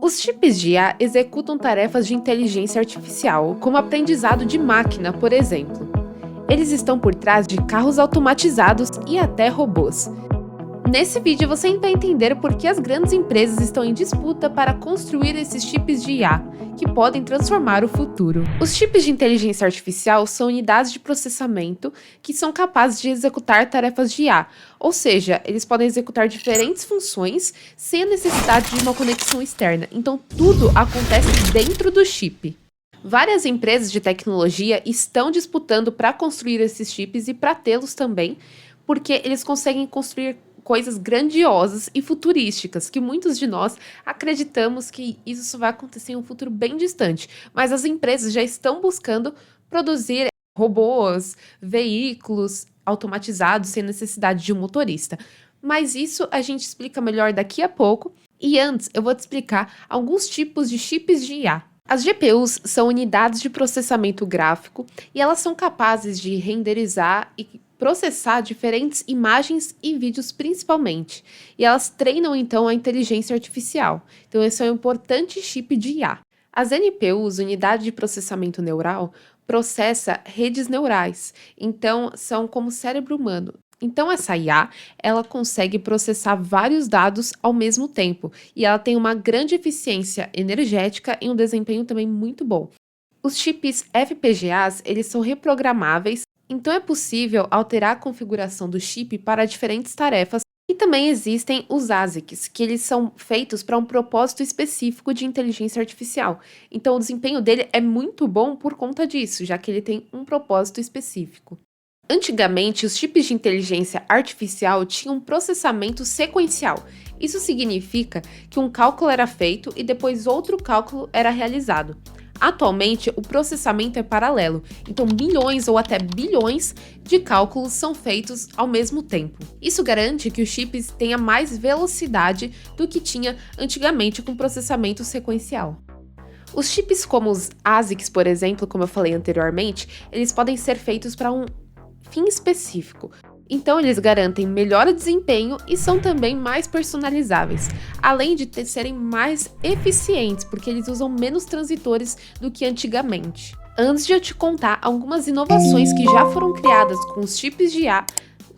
Os chips de IA executam tarefas de inteligência artificial, como aprendizado de máquina, por exemplo. Eles estão por trás de carros automatizados e até robôs. Nesse vídeo você vai entender por que as grandes empresas estão em disputa para construir esses chips de IA, que podem transformar o futuro. Os chips de inteligência artificial são unidades de processamento que são capazes de executar tarefas de IA, ou seja, eles podem executar diferentes funções sem a necessidade de uma conexão externa. Então tudo acontece dentro do chip. Várias empresas de tecnologia estão disputando para construir esses chips e para tê-los também, porque eles conseguem construir coisas grandiosas e futurísticas, que muitos de nós acreditamos que isso vai acontecer em um futuro bem distante. Mas as empresas já estão buscando produzir robôs, veículos automatizados sem necessidade de um motorista. Mas isso a gente explica melhor daqui a pouco. E antes, eu vou te explicar alguns tipos de chips de IA. As GPUs são unidades de processamento gráfico e elas são capazes de renderizar e processar diferentes imagens e vídeos principalmente. E elas treinam então a inteligência artificial. Então esse é um importante chip de IA. As NPUs, unidade de processamento neural, processa redes neurais. Então são como o cérebro humano. Então essa IA, ela consegue processar vários dados ao mesmo tempo e ela tem uma grande eficiência energética e um desempenho também muito bom. Os chips FPGAs, eles são reprogramáveis, então é possível alterar a configuração do chip para diferentes tarefas. E também existem os ASICs, que eles são feitos para um propósito específico de inteligência artificial. Então o desempenho dele é muito bom por conta disso, já que ele tem um propósito específico. Antigamente, os chips de inteligência artificial tinham um processamento sequencial. Isso significa que um cálculo era feito e depois outro cálculo era realizado. Atualmente, o processamento é paralelo, então milhões ou até bilhões de cálculos são feitos ao mesmo tempo. Isso garante que os chips tenham mais velocidade do que tinha antigamente com processamento sequencial. Os chips como os ASICs, por exemplo, como eu falei anteriormente, eles podem ser feitos para um fim específico. Então eles garantem melhor desempenho e são também mais personalizáveis, além de serem mais eficientes, porque eles usam menos transitores do que antigamente. Antes de eu te contar algumas inovações que já foram criadas com os chips de IA,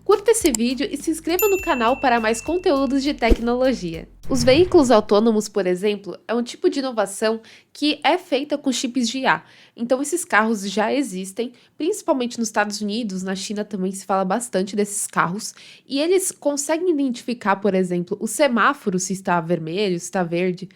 curta esse vídeo e se inscreva no canal para mais conteúdos de tecnologia. Os veículos autônomos, por exemplo, é um tipo de inovação que é feita com chips de IA. Então esses carros já existem, principalmente nos Estados Unidos, na China também se fala bastante desses carros, e eles conseguem identificar, por exemplo, o semáforo, se está vermelho, se está verde,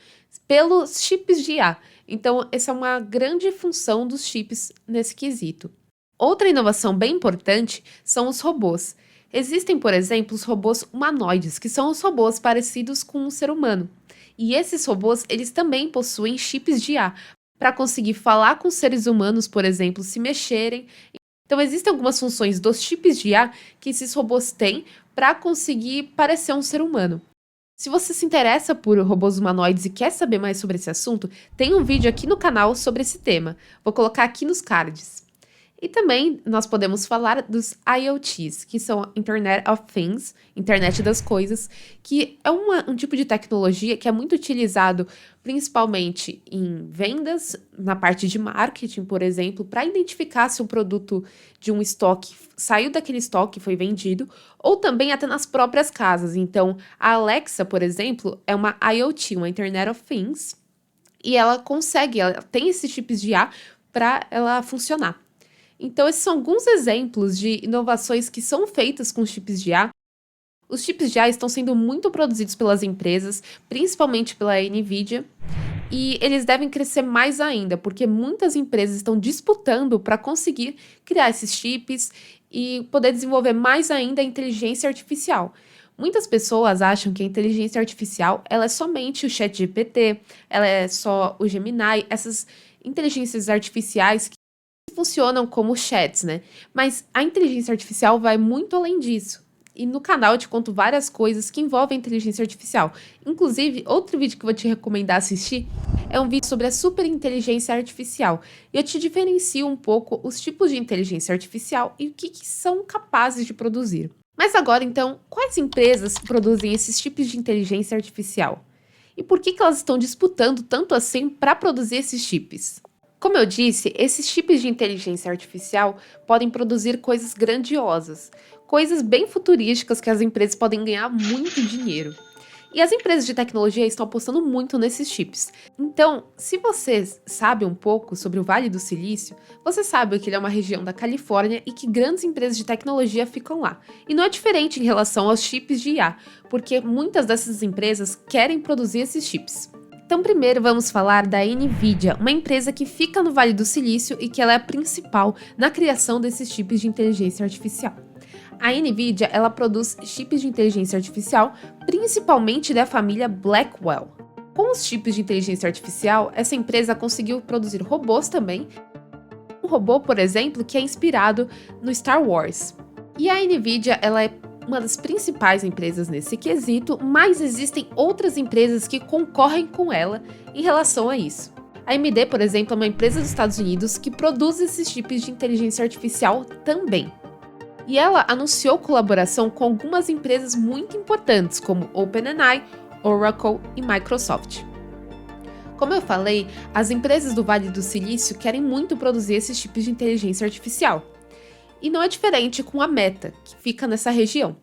pelos chips de IA. Então essa é uma grande função dos chips nesse quesito. Outra inovação bem importante são os robôs. Existem, por exemplo, os robôs humanoides, que são os robôs parecidos com um ser humano. E esses robôs, eles também possuem chips de IA, para conseguir falar com seres humanos, por exemplo, se mexerem. Então, existem algumas funções dos chips de IA que esses robôs têm para conseguir parecer um ser humano. Se você se interessa por robôs humanoides e quer saber mais sobre esse assunto, tem um vídeo aqui no canal sobre esse tema. Vou colocar aqui nos cards. E também nós podemos falar dos IoTs, que são Internet of Things, Internet das Coisas, que é um tipo de tecnologia que é muito utilizado principalmente em vendas, na parte de marketing, por exemplo, para identificar se um produto de um estoque saiu daquele estoque e foi vendido, ou também até nas próprias casas. Então, a Alexa, por exemplo, é uma IoT, uma Internet of Things, e ela tem esses chips de IA para ela funcionar. Então, esses são alguns exemplos de inovações que são feitas com chips de IA. Os chips de IA estão sendo muito produzidos pelas empresas, principalmente pela NVIDIA, e eles devem crescer mais ainda, porque muitas empresas estão disputando para conseguir criar esses chips e poder desenvolver mais ainda a inteligência artificial. Muitas pessoas acham que a inteligência artificial ela é somente o ChatGPT, ela é só o Gemini, essas inteligências artificiais funcionam como chats, né? Mas a inteligência artificial vai muito além disso. E no canal eu te conto várias coisas que envolvem a inteligência artificial. Inclusive, outro vídeo que eu vou te recomendar assistir é um vídeo sobre a superinteligência artificial. E eu te diferencio um pouco os tipos de inteligência artificial e o que são capazes de produzir. Mas agora, então, quais empresas produzem esses tipos de inteligência artificial? E por que elas estão disputando tanto assim para produzir esses chips? Como eu disse, esses chips de inteligência artificial podem produzir coisas grandiosas, coisas bem futurísticas que as empresas podem ganhar muito dinheiro. E as empresas de tecnologia estão apostando muito nesses chips. Então, se você sabe um pouco sobre o Vale do Silício, você sabe que ele é uma região da Califórnia e que grandes empresas de tecnologia ficam lá. E não é diferente em relação aos chips de IA, porque muitas dessas empresas querem produzir esses chips. Então, primeiro vamos falar da NVIDIA, uma empresa que fica no Vale do Silício e que ela é a principal na criação desses chips de inteligência artificial. A NVIDIA, ela produz chips de inteligência artificial, principalmente da família Blackwell. Com os chips de inteligência artificial, essa empresa conseguiu produzir robôs também. Um robô, por exemplo, que é inspirado no Star Wars. E a NVIDIA, ela é uma das principais empresas nesse quesito, mas existem outras empresas que concorrem com ela em relação a isso. A AMD, por exemplo, é uma empresa dos Estados Unidos que produz esses chips de inteligência artificial também. E ela anunciou colaboração com algumas empresas muito importantes, como OpenAI, Oracle e Microsoft. Como eu falei, as empresas do Vale do Silício querem muito produzir esses chips de inteligência artificial. E não é diferente com a Meta, que fica nessa região.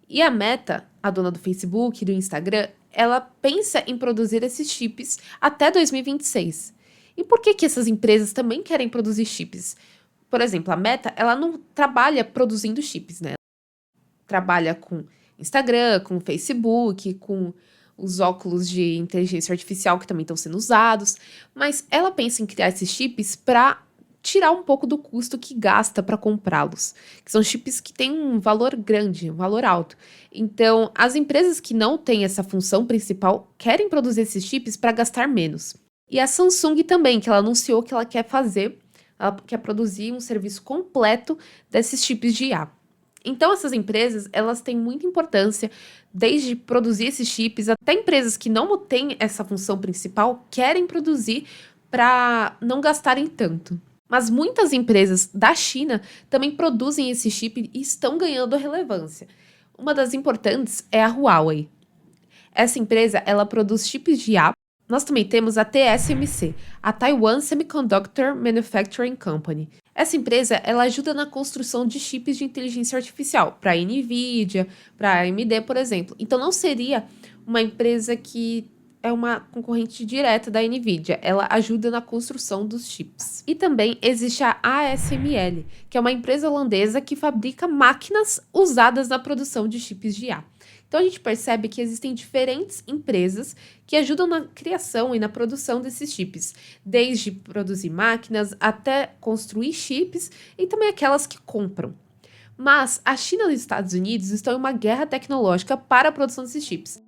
E a Meta, a dona do Facebook e do Instagram, ela pensa em produzir esses chips até 2026. E por que essas empresas também querem produzir chips? Por exemplo, a Meta, ela não trabalha produzindo chips, né? Trabalha com Instagram, com Facebook, com os óculos de inteligência artificial que também estão sendo usados, mas ela pensa em criar esses chips para tirar um pouco do custo que gasta para comprá-los, que são chips que têm um valor grande, um valor alto. Então, as empresas que não têm essa função principal querem produzir esses chips para gastar menos. E a Samsung também, que ela anunciou que ela quer produzir um serviço completo desses chips de IA. Então, essas empresas, elas têm muita importância, desde produzir esses chips, até empresas que não têm essa função principal, querem produzir para não gastarem tanto. Mas muitas empresas da China também produzem esse chip e estão ganhando relevância. Uma das importantes é a Huawei. Essa empresa, ela produz chips de IA. Nós também temos a TSMC, a Taiwan Semiconductor Manufacturing Company. Essa empresa, ela ajuda na construção de chips de inteligência artificial, para a NVIDIA, para a AMD, por exemplo. Então, não seria uma empresa que é uma concorrente direta da NVIDIA, ela ajuda na construção dos chips. E também existe a ASML, que é uma empresa holandesa que fabrica máquinas usadas na produção de chips de IA. Então a gente percebe que existem diferentes empresas que ajudam na criação e na produção desses chips, desde produzir máquinas até construir chips e também aquelas que compram. Mas a China e os Estados Unidos estão em uma guerra tecnológica para a produção desses chips.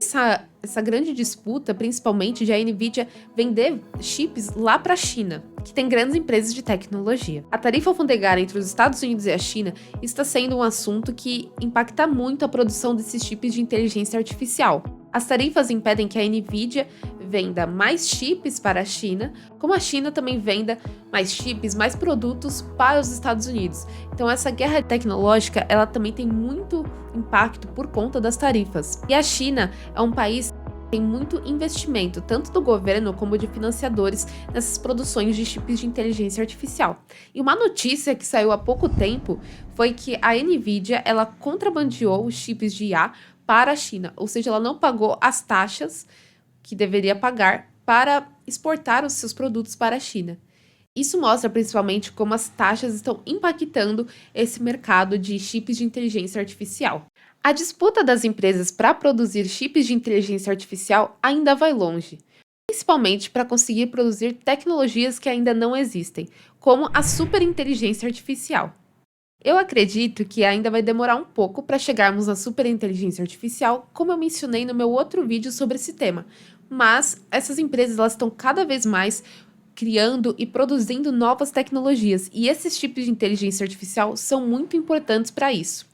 Essa grande disputa, principalmente de a NVIDIA vender chips lá para a China, que tem grandes empresas de tecnologia. A tarifa alfandegária entre os Estados Unidos e a China está sendo um assunto que impacta muito a produção desses chips de inteligência artificial. As tarifas impedem que a NVIDIA venda mais chips para a China, como a China também venda mais chips, mais produtos para os Estados Unidos. Então essa guerra tecnológica, ela também tem muito impacto por conta das tarifas. E a China é um país que tem muito investimento, tanto do governo como de financiadores, nessas produções de chips de inteligência artificial. E uma notícia que saiu há pouco tempo foi que a NVIDIA, ela contrabandeou os chips de IA para a China, ou seja, ela não pagou as taxas que deveria pagar para exportar os seus produtos para a China. Isso mostra principalmente como as taxas estão impactando esse mercado de chips de inteligência artificial. A disputa das empresas para produzir chips de inteligência artificial ainda vai longe, principalmente para conseguir produzir tecnologias que ainda não existem, como a superinteligência artificial. Eu acredito que ainda vai demorar um pouco para chegarmos na superinteligência artificial, como eu mencionei no meu outro vídeo sobre esse tema, mas essas empresas elas estão cada vez mais criando e produzindo novas tecnologias, e esses tipos de inteligência artificial são muito importantes para isso.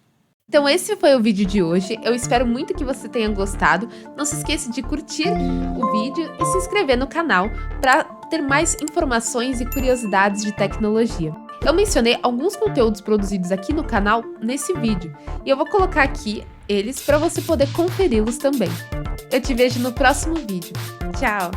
Então esse foi o vídeo de hoje, eu espero muito que você tenha gostado. Não se esqueça de curtir o vídeo e se inscrever no canal para ter mais informações e curiosidades de tecnologia. Eu mencionei alguns conteúdos produzidos aqui no canal nesse vídeo, e eu vou colocar aqui eles para você poder conferi-los também. Eu te vejo no próximo vídeo. Tchau!